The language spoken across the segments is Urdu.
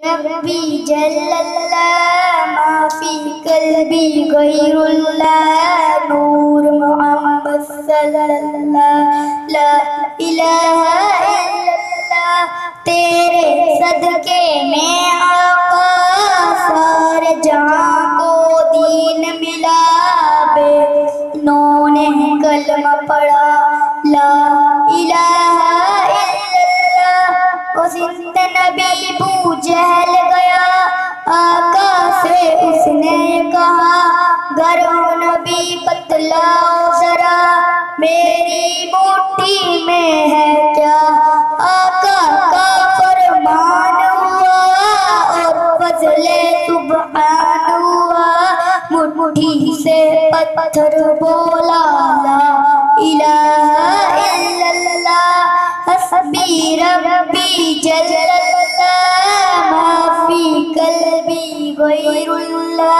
ربی جل اللہ ما فی قلبی غیر اللہ نور محمد صلی اللہ لا الہ الا اللہ تیرے صدقے میں آقا سارے جہاں کو دین ملا بے نو نے کلمہ پڑھا لا الہ الا اللہ اس نبی بو جہل گیا آقا سے اس نے کہا گر ہو نبی بتلاؤ ذرا میری مٹھی میں ہے کیا آقا کا فرمان ہوا اور فضل سبحان ہوا مٹھی سے پتھر بولا لا الہ الا اللہ حسبی ربی جل اللہ ما فی قلبی غیر اللہ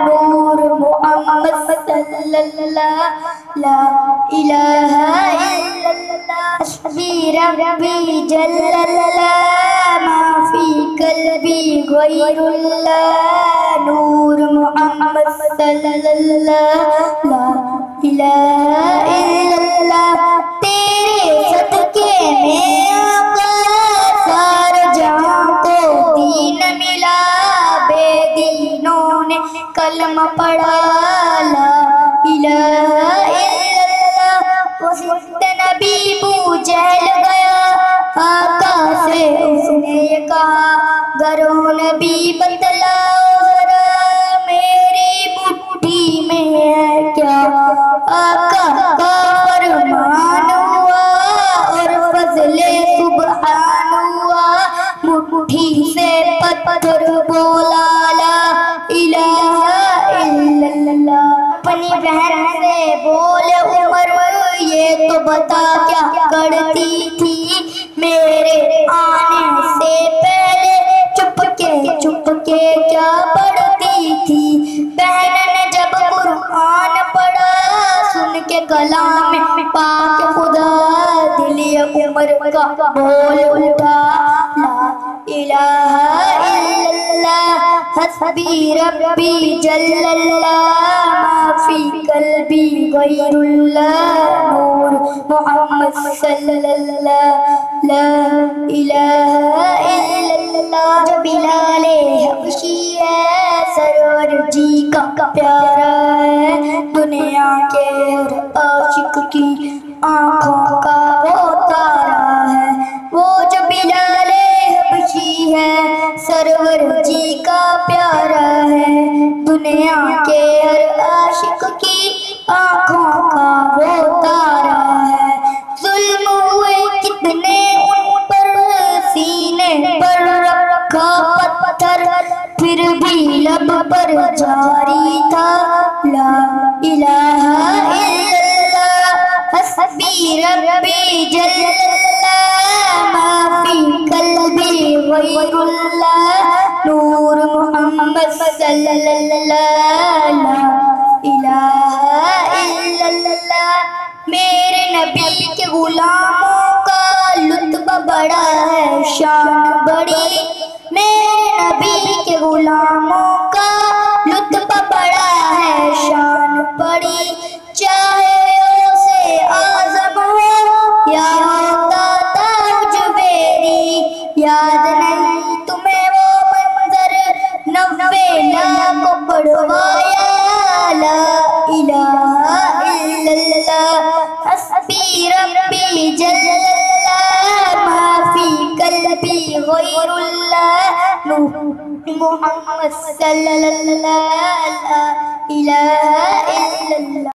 نور محمد صلی اللہ لا الہ الا اللہ حسبی ربی جل اللہ ما فی قلبی غیر اللہ نور محمد صلی اللہ لا الہ الا اللہ تیرے صدقے میں آقا سارے جہاں کو دین ملا بے دینوں نے کلمہ پڑھا لا الہ الا اللہ اس نبی بو جہل گیا آقا سے اس نے یہ کہا گر ہو نبی بتلاؤ ذرا میری مٹھی میں ہے کیا آقا کا فرمان ہوا اور فضل سبحان ہوا مٹھی سے پتھر بولا لا الہ الا اللہ اپنی بہن سے بولے عمر یہ تو بتا کیا کرتی تھی میرے آنے سے پہلے چپ کے کیا پڑھتی تھی بہن نے جب قرآن پڑھا سن کے کلام پاک خدا دل عمر کا بول اٹھا لا الہ الا اللہ حسبی ربی جل اللہ ما فی قلبی غیر اللہ نور محمد صلی اللہ لا الہ الا اللہ جو بلال حبشی ہے سرور جی کا پیارا ہے دنیا کے ہر عاشق کی آنکھوں کا وہ تارا ہے وہ جو بلال حبشی ہے سرور جی کا پیارا ہے دنیا کے ہر عاشق کی آنکھوں کا وہ تارا ہے ظلم ہوئے کتنے ان پر سینے پر رکھا پتھر پھر بھی لب پر جاری تھا لا الہ الا اللہ حسبی ربی جل اللہ ما فی قلبی غیر اللہ نور محمد صلی اللہ لا الہ الا اللہ میرے نبی کے غلاموں کا لطف بڑا ہے شان بڑی میرے نبی کے غلاموں کا لطف بڑا ہے شان بڑی چاہے اسے اعظم ہو یا ہوتا تاج بیری یاد نہیں تمہیں وہ منظر 90 لاکھ پڑھوایا لا الہ الا اللہ حسبی ربی جل اللہ ما فی قلبی غیر اللہ محمد صلی اللہ لا الہ الا اللہ